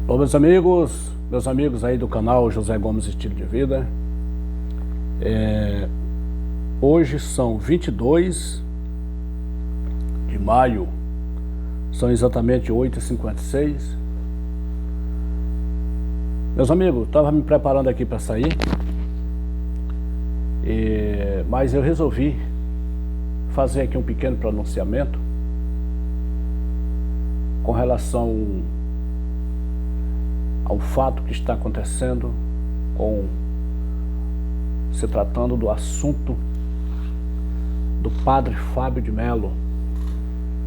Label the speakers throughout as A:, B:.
A: Bom, meus amigos aí do canal José Gomes Estilo de Vida, hoje são 22 de maio, são exatamente 8h56. Meus amigos, estava me preparando aqui para sair, mas eu resolvi fazer aqui um pequeno pronunciamento com relação ao fato que está acontecendo se tratando do assunto do padre Fábio de Mello,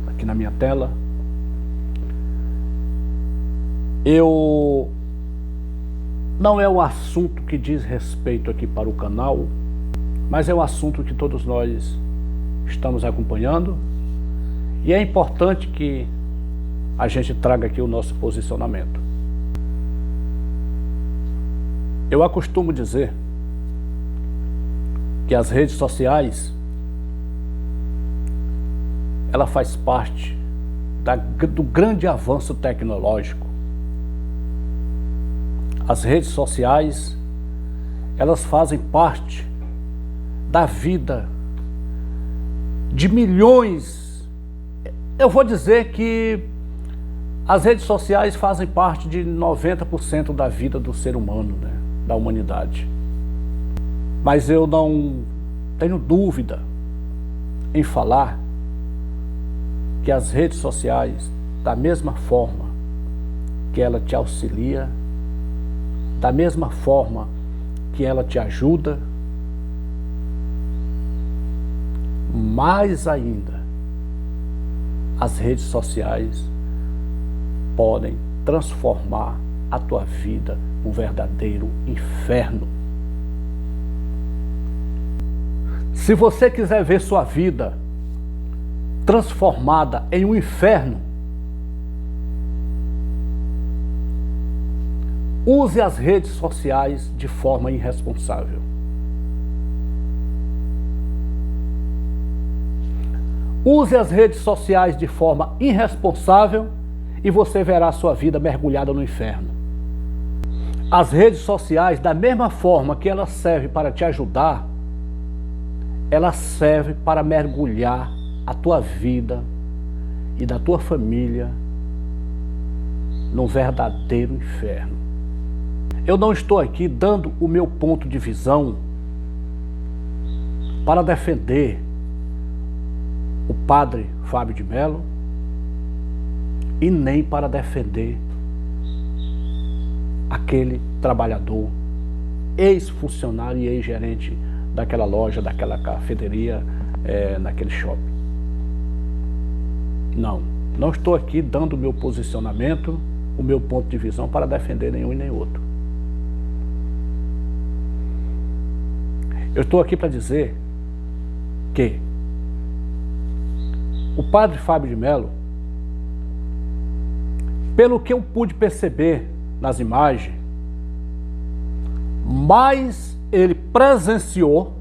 A: aqui na minha tela. Não é um assunto que diz respeito aqui para o canal, mas é um assunto que todos nós estamos acompanhando, e é importante que a gente traga aqui o nosso posicionamento. Eu acostumo dizer que as redes sociais, ela faz parte do grande avanço tecnológico. As redes sociais, elas fazem parte da vida de milhões. Eu vou dizer que as redes sociais fazem parte de 90% da vida do ser humano, né? Da humanidade. Mas eu não tenho dúvida em falar que as redes sociais, da mesma forma que ela te auxilia, da mesma forma que ela te ajuda, mais ainda, as redes sociais podem transformar a tua vida num verdadeiro inferno. Se você quiser ver sua vida transformada em um inferno, use as redes sociais de forma irresponsável. Use as redes sociais de forma irresponsável e você verá sua vida mergulhada no inferno. As redes sociais, da mesma forma que elas servem para te ajudar, elas servem para mergulhar a tua vida e da tua família num verdadeiro inferno. Eu não estou aqui dando o meu ponto de visão para defender o padre Fábio de Mello e nem para defender aquele trabalhador, ex-funcionário e ex-gerente daquela loja, daquela cafeteria, naquele shopping. Não estou aqui dando o meu posicionamento, o meu ponto de visão para defender nenhum e nem outro. Eu estou aqui para dizer que o padre Fábio de Mello, pelo que eu pude perceber nas imagens, mais ele presenciou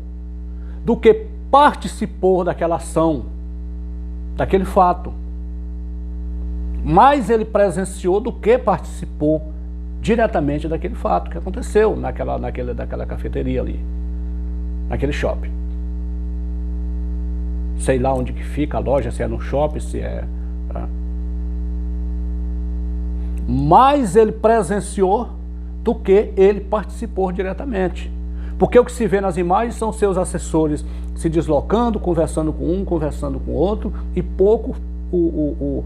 A: do que participou daquela ação, daquele fato. Mais ele presenciou do que participou diretamente daquele fato que aconteceu daquela cafeteria ali, naquele shopping. Sei lá onde que fica a loja, se é no shopping, se é... Tá? Mais ele presenciou do que ele participou diretamente. Porque o que se vê nas imagens são seus assessores se deslocando, conversando com um, conversando com outro, e pouco o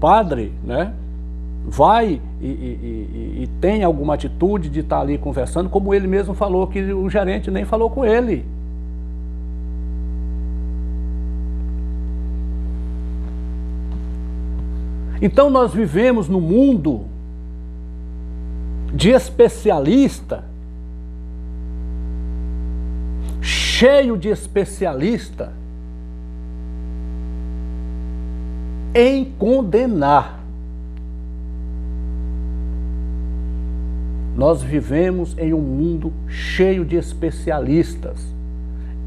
A: padre, né, vai e tem alguma atitude de estar ali conversando, como ele mesmo falou, que o gerente nem falou com ele. Então nós vivemos num mundo de especialista, cheio de especialista em condenar. Nós vivemos em um mundo cheio de especialistas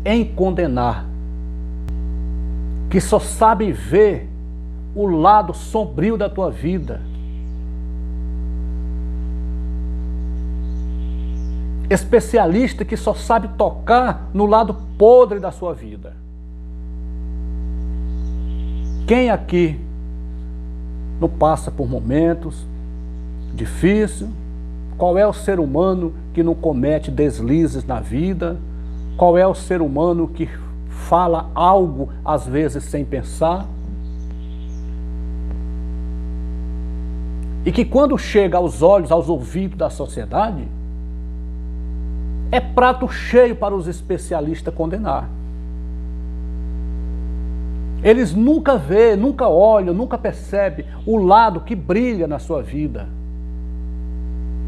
A: em condenar, que só sabem ver o lado sombrio da tua vida, especialista que só sabe tocar no lado podre da sua vida. Quem aqui não passa por momentos difíceis? Qual é o ser humano que não comete deslizes na vida? Qual é o ser humano que fala algo às vezes sem pensar? E que quando chega aos olhos, aos ouvidos da sociedade, é prato cheio para os especialistas condenar. Eles nunca vê, nunca olham, nunca percebem o lado que brilha na sua vida.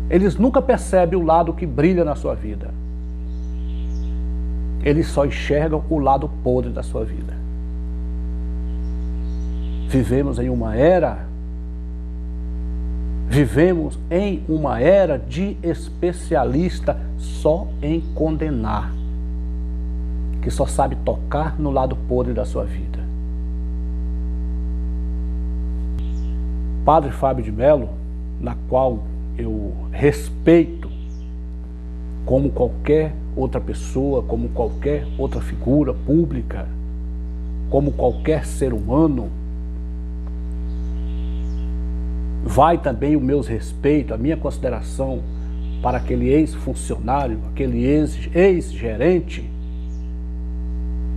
A: Eles nunca percebem o lado que brilha na sua vida. Eles só enxergam o lado podre da sua vida. Vivemos em uma era de especialista só em condenar, que só sabe tocar no lado podre da sua vida. Padre Fábio de Mello, na qual eu respeito como qualquer outra pessoa, como qualquer outra figura pública, como qualquer ser humano, vai também o meu respeito, a minha consideração para aquele ex-funcionário, aquele ex-gerente,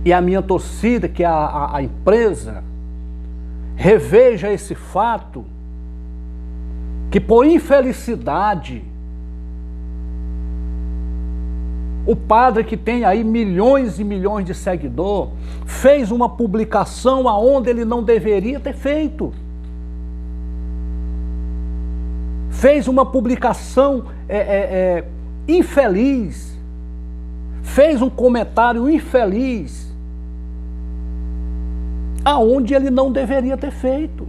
A: e a minha torcida que a empresa reveja esse fato, que por infelicidade, o padre que tem aí milhões e milhões de seguidores, fez uma publicação aonde ele não deveria ter feito. Fez uma publicação infeliz, fez um comentário infeliz, aonde ele não deveria ter feito.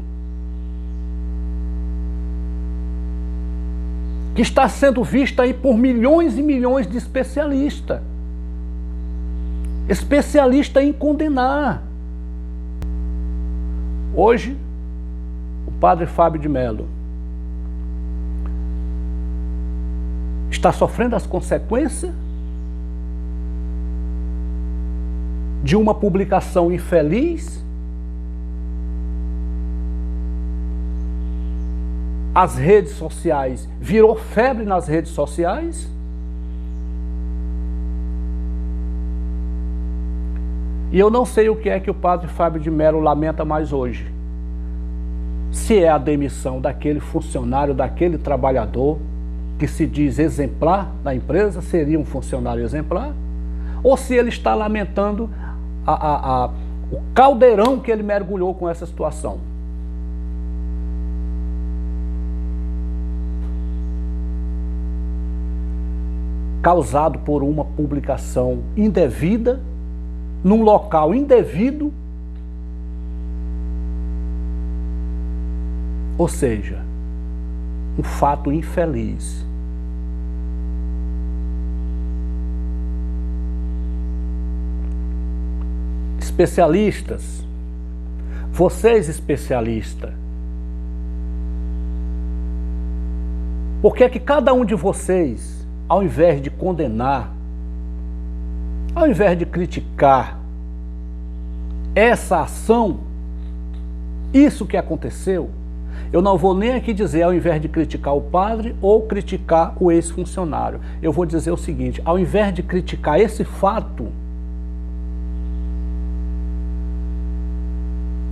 A: Que está sendo vista aí por milhões e milhões de especialistas. Especialista em condenar. Hoje, o padre Fábio de Mello está sofrendo as consequências de uma publicação infeliz. As redes sociais, virou febre nas redes sociais. E eu não sei o que é que o padre Fábio de Mello lamenta mais hoje. Se é a demissão daquele funcionário, daquele trabalhador que se diz exemplar na empresa, seria um funcionário exemplar, ou se ele está lamentando o caldeirão que ele mergulhou com essa situação. Causado por uma publicação indevida, num local indevido, ou seja, um fato infeliz. Especialistas, vocês especialistas, por que é que cada um de vocês, ao invés de condenar, ao invés de criticar essa ação, isso que aconteceu, eu não vou nem aqui dizer ao invés de criticar o padre ou criticar o ex-funcionário, eu vou dizer o seguinte: ao invés de criticar esse fato,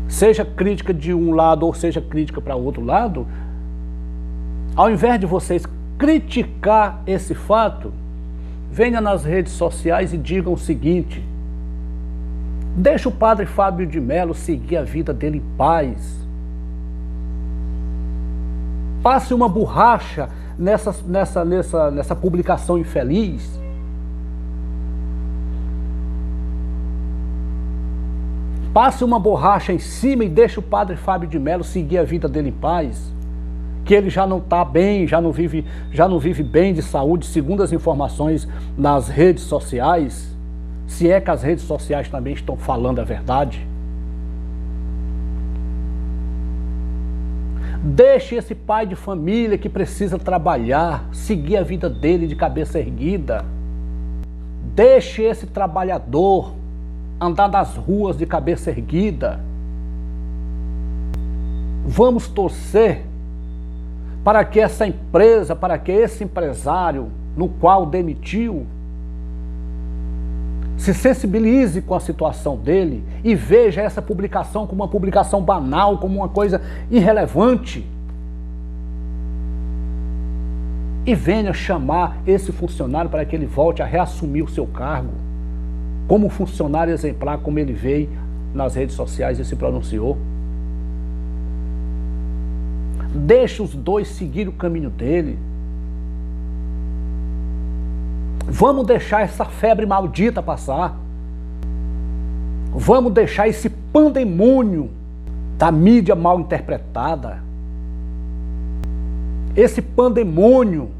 A: seja crítica de um lado ou seja crítica para outro lado, ao invés de vocês criticar esse fato, venha nas redes sociais e digam o seguinte: deixa o padre Fábio de Mello seguir a vida dele em paz. Passe uma borracha nessa publicação infeliz. Passe uma borracha em cima e deixe o padre Fábio de Mello seguir a vida dele em paz. Que ele já não está bem, já não vive bem de saúde, segundo as informações nas redes sociais, se é que as redes sociais também estão falando a verdade. Deixe esse pai de família que precisa trabalhar, seguir a vida dele de cabeça erguida. Deixe esse trabalhador andar nas ruas de cabeça erguida. Vamos torcer para que essa empresa, para que esse empresário no qual demitiu, se sensibilize com a situação dele e veja essa publicação como uma publicação banal, como uma coisa irrelevante. E venha chamar esse funcionário para que ele volte a reassumir o seu cargo como um funcionário exemplar, como ele veio nas redes sociais e se pronunciou. Deixe os dois seguir o caminho dele. Vamos deixar essa febre maldita passar. Vamos deixar esse pandemônio da mídia mal interpretada. Esse pandemônio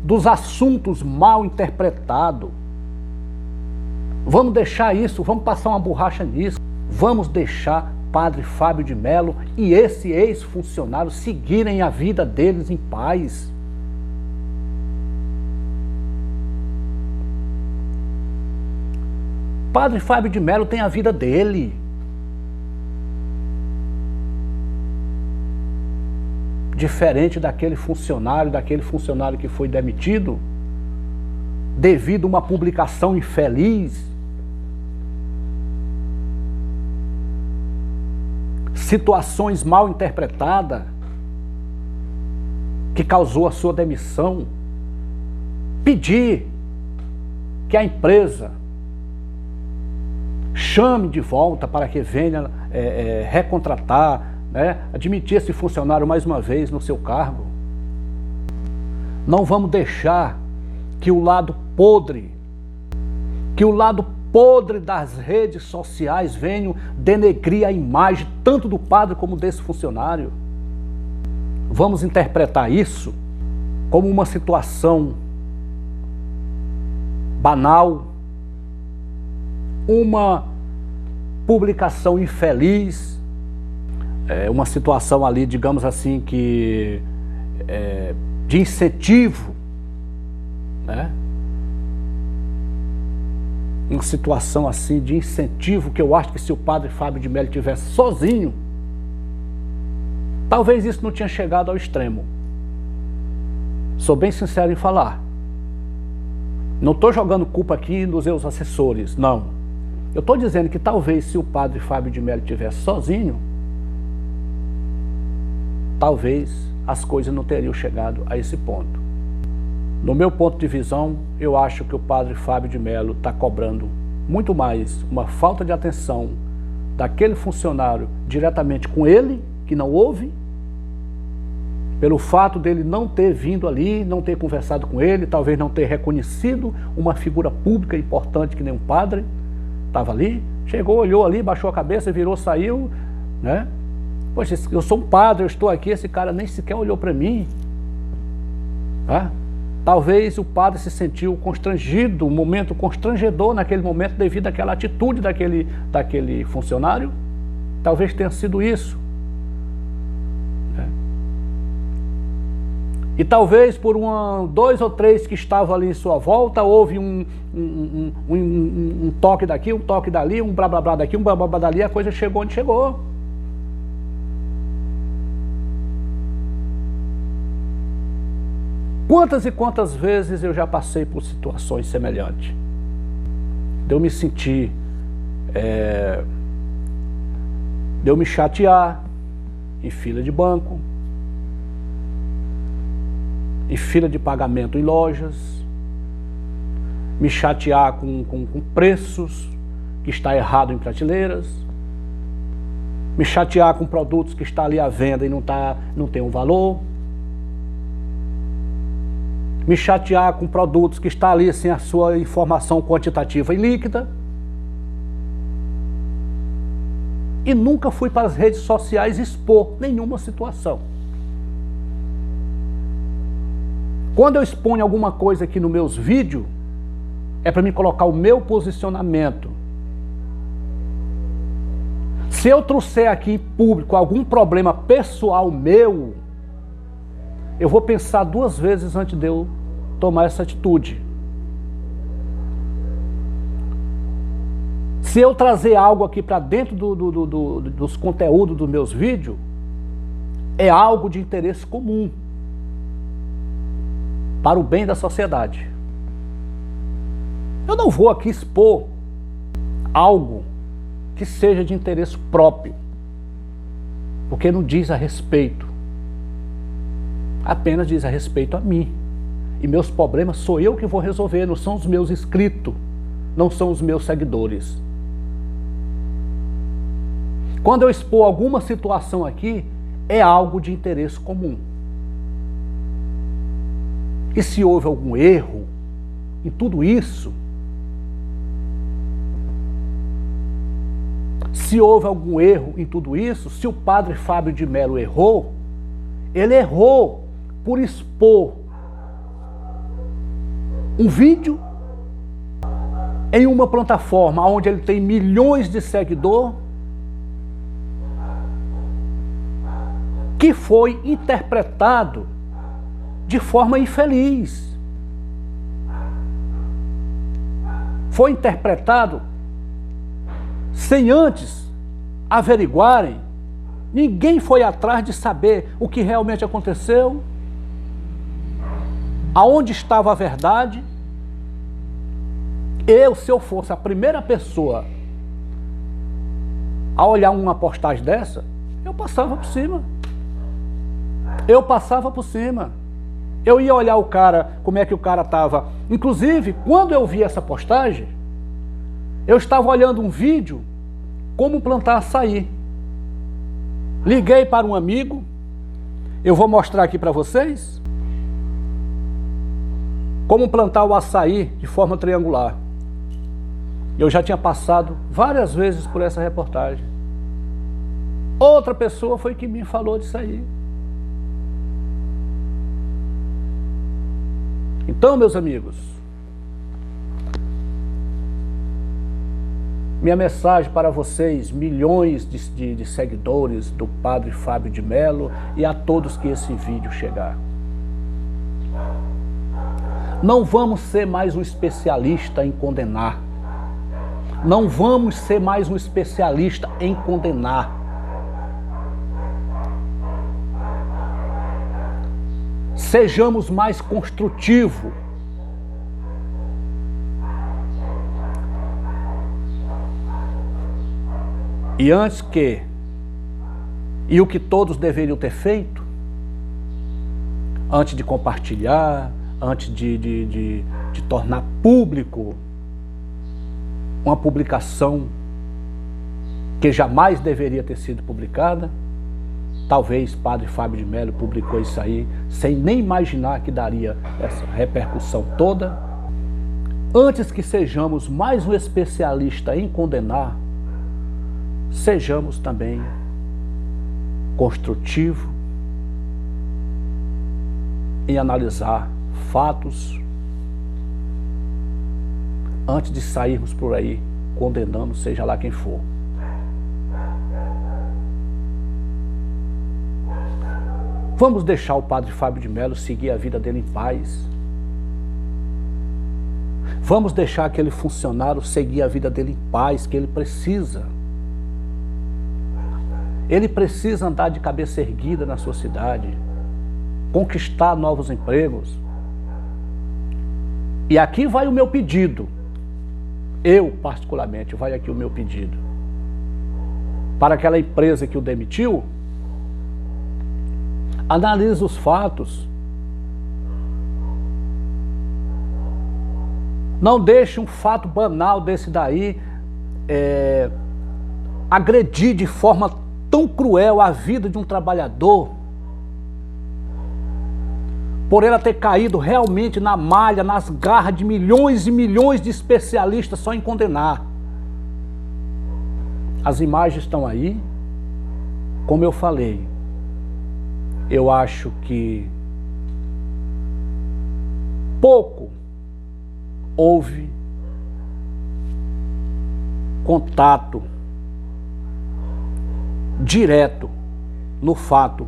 A: dos assuntos mal interpretados. Vamos deixar isso, vamos passar uma borracha nisso. Vamos deixar Padre Fábio de Mello e esse ex-funcionário seguirem a vida deles em paz. Padre Fábio de Mello tem a vida dele. Diferente daquele funcionário que foi demitido devido a uma publicação infeliz, situações mal interpretadas que causou a sua demissão. Pedir que a empresa chame de volta para que venha recontratar, né, admitir esse funcionário mais uma vez no seu cargo. Não vamos deixar que o lado podre das redes sociais venham denegrir a imagem tanto do padre como desse funcionário. Vamos interpretar isso como uma situação banal, uma publicação infeliz, uma situação ali, digamos assim, que de incentivo, né? Uma situação assim de incentivo que eu acho que se o padre Fábio de Mello tivesse sozinho, talvez isso não tinha chegado ao extremo. Sou bem sincero em falar. Não estou jogando culpa aqui nos seus assessores, não. Eu estou dizendo que talvez se o padre Fábio de Mello tivesse sozinho, talvez as coisas não teriam chegado a esse ponto. No meu ponto de visão, eu acho que o padre Fábio de Mello está cobrando muito mais uma falta de atenção daquele funcionário diretamente com ele, que não houve, pelo fato dele não ter vindo ali, não ter conversado com ele, talvez não ter reconhecido uma figura pública importante que nem um padre, estava ali, chegou, olhou ali, baixou a cabeça, virou, saiu, né? Poxa, eu sou um padre, eu estou aqui, esse cara nem sequer olhou para mim, tá? Talvez o padre se sentiu constrangido, um momento constrangedor naquele momento devido àquela atitude daquele funcionário. Talvez tenha sido isso. E talvez por dois ou três que estavam ali em sua volta, houve um toque daqui, um toque dali, um blá blá blá daqui, um blá blá blá dali, a coisa chegou onde chegou. Quantas e quantas vezes eu já passei por situações semelhantes. De eu me sentir, de eu me chatear em fila de banco, em fila de pagamento em lojas, me chatear com preços que está errado em prateleiras, me chatear com produtos que está ali à venda e não tem um valor, me chatear com produtos que está ali sem a sua informação quantitativa e líquida. E nunca fui para as redes sociais expor nenhuma situação. Quando eu exponho alguma coisa aqui nos meus vídeos, é para me colocar o meu posicionamento. Se eu trouxer aqui em público algum problema pessoal meu, eu vou pensar 2 vezes antes de eu tomar essa atitude. Se eu trazer algo aqui para dentro dos conteúdos dos meus vídeos, é algo de interesse comum, para o bem da sociedade. Eu não vou aqui expor algo que seja de interesse próprio, porque não diz a respeito, apenas diz a respeito a mim. E meus problemas sou eu que vou resolver, não são os meus inscritos, não são os meus seguidores. Quando eu expor alguma situação aqui, é algo de interesse comum. E se houve algum erro em tudo isso, se o padre Fábio de Mello errou, ele errou por expor um vídeo em uma plataforma onde ele tem milhões de seguidores, que foi interpretado de forma infeliz. Foi interpretado sem antes averiguarem. Ninguém foi atrás de saber o que realmente aconteceu, aonde estava a verdade. Se eu fosse a primeira pessoa a olhar uma postagem dessa, eu passava por cima. Eu ia olhar o cara, como é que o cara estava. Inclusive, quando eu vi essa postagem, eu estava olhando um vídeo, como plantar açaí. Liguei para um amigo, eu vou mostrar aqui para vocês, como plantar o açaí de forma triangular. Eu já tinha passado várias vezes por essa reportagem. Outra pessoa foi que me falou disso aí. Então, meus amigos, minha mensagem para vocês, milhões de seguidores do padre Fábio de Mello, e a todos que esse vídeo chegar. Não vamos ser mais um especialista em condenar. Não vamos ser mais um especialista em condenar. Sejamos mais construtivos. E o que todos deveriam ter feito, antes de compartilhar, antes de tornar público uma publicação que jamais deveria ter sido publicada. Talvez padre Fábio de Mello publicou isso aí sem nem imaginar que daria essa repercussão toda. Antes que sejamos mais um especialista em condenar, sejamos também construtivos em analisar fatos antes de sairmos por aí condenando seja lá quem for. Vamos deixar o padre Fábio de Mello seguir a vida dele em paz. Vamos deixar aquele funcionário seguir a vida dele em paz, que ele precisa. Ele precisa andar de cabeça erguida na sua cidade, conquistar novos empregos. E aqui vai o meu pedido. Eu, particularmente, vai aqui o meu pedido. Para aquela empresa que o demitiu, analise os fatos. Não deixe um fato banal desse daí agredir de forma tão cruel a vida de um trabalhador, por ela ter caído realmente na malha, nas garras de milhões e milhões de especialistas só em condenar. As imagens estão aí. Como eu falei, eu acho que pouco houve contato direto no fato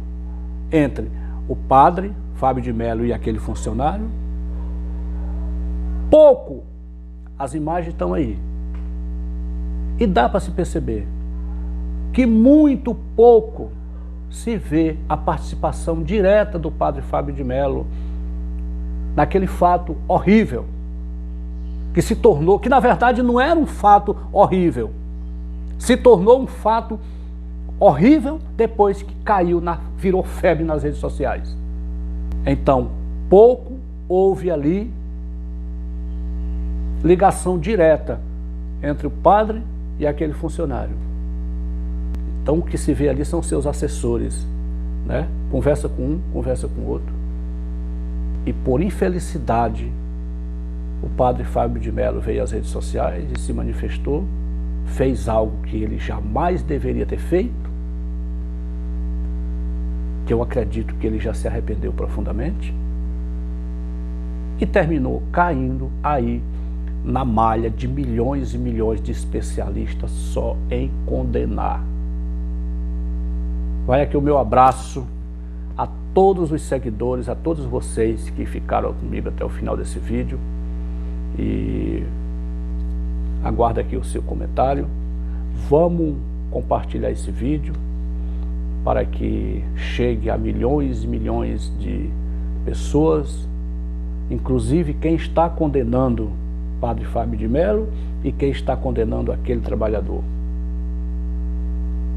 A: entre o padre Fábio de Mello e aquele funcionário. Pouco, as imagens estão aí. E dá para se perceber que muito pouco se vê a participação direta do padre Fábio de Mello naquele fato horrível, que se tornou, que na verdade não era um fato horrível, se tornou um fato horrível depois que caiu, virou febre nas redes sociais. Então, pouco houve ali ligação direta entre o padre e aquele funcionário. Então, o que se vê ali são seus assessores, né? Conversa com um, conversa com o outro. E por infelicidade, o padre Fábio de Mello veio às redes sociais e se manifestou, fez algo que ele jamais deveria ter feito, que eu acredito que ele já se arrependeu profundamente, e terminou caindo aí na malha de milhões e milhões de especialistas só em condenar. Vai aqui o meu abraço a todos os seguidores, a todos vocês que ficaram comigo até o final desse vídeo, e aguardo aqui o seu comentário. Vamos compartilhar esse vídeo para que chegue a milhões e milhões de pessoas, inclusive quem está condenando Padre Fábio de Mello e quem está condenando aquele trabalhador.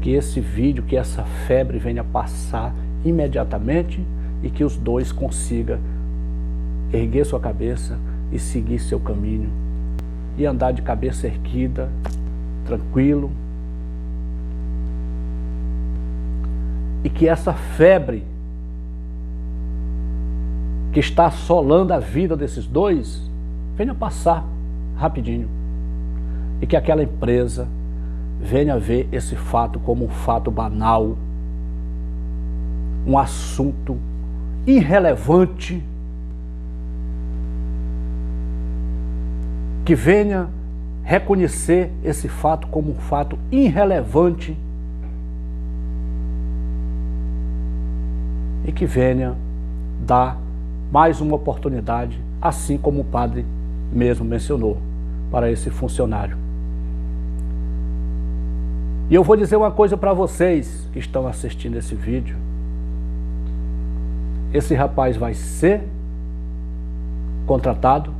A: Que esse vídeo, que essa febre venha passar imediatamente e que os dois consigam erguer sua cabeça e seguir seu caminho e andar de cabeça erguida, tranquilo, e que essa febre que está assolando a vida desses dois venha passar rapidinho e que aquela empresa venha ver esse fato como um fato banal, um assunto irrelevante, que venha reconhecer esse fato como um fato irrelevante e que venha dar mais uma oportunidade, assim como o padre mesmo mencionou, para esse funcionário. E eu vou dizer uma coisa para vocês que estão assistindo esse vídeo. Esse rapaz vai ser contratado,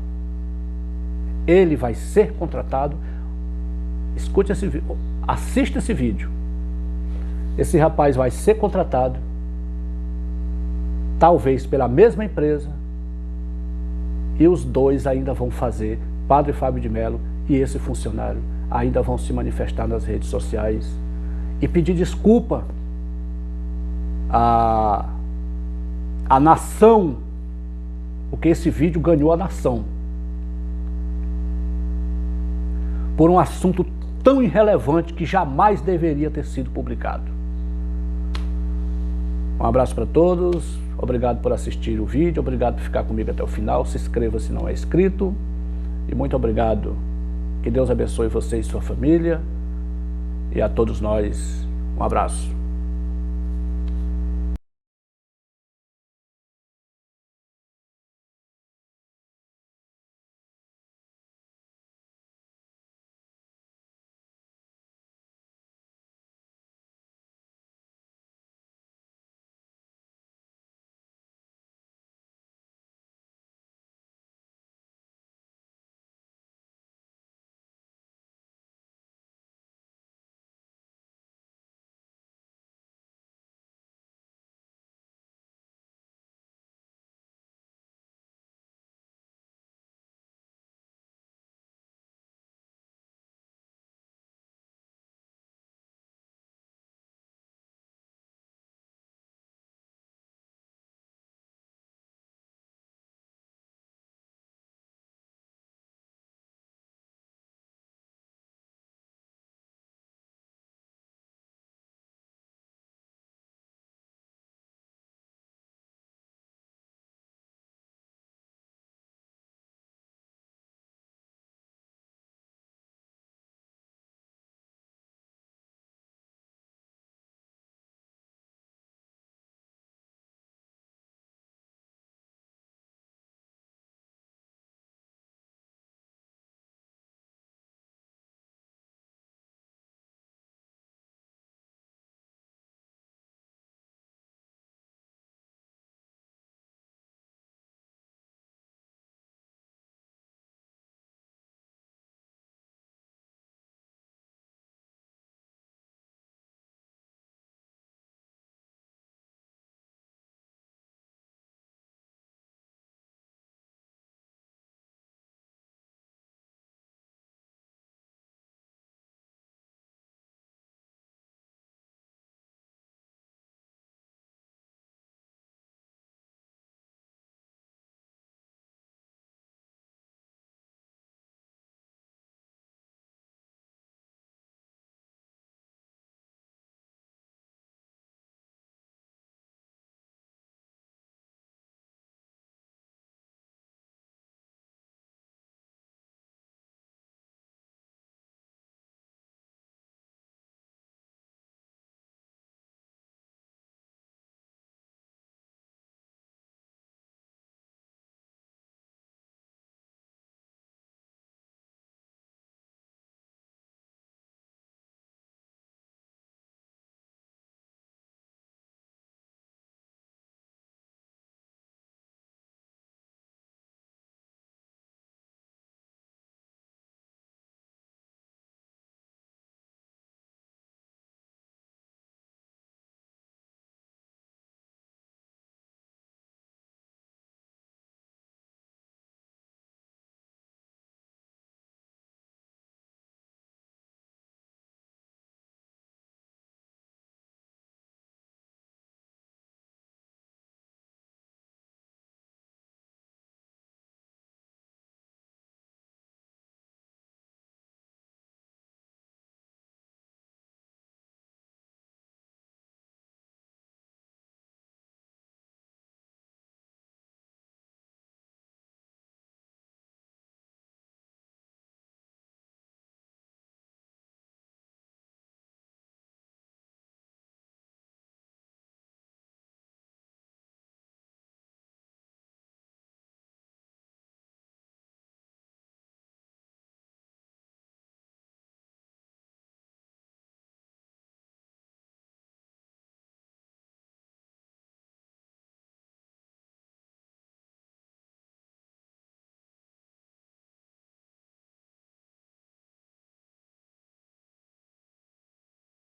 A: ele vai ser contratado. Escute esse vídeo, assista esse vídeo. Esse rapaz vai ser contratado, talvez pela mesma empresa, e os dois ainda vão fazer, Padre Fábio de Mello e esse funcionário, ainda vão se manifestar nas redes sociais e pedir desculpa à nação, porque esse vídeo ganhou a nação, por um assunto tão irrelevante que jamais deveria ter sido publicado. Um abraço para todos, obrigado por assistir o vídeo, obrigado por ficar comigo até o final, se inscreva se não é inscrito, e muito obrigado. Que Deus abençoe você e sua família, e a todos nós, um abraço.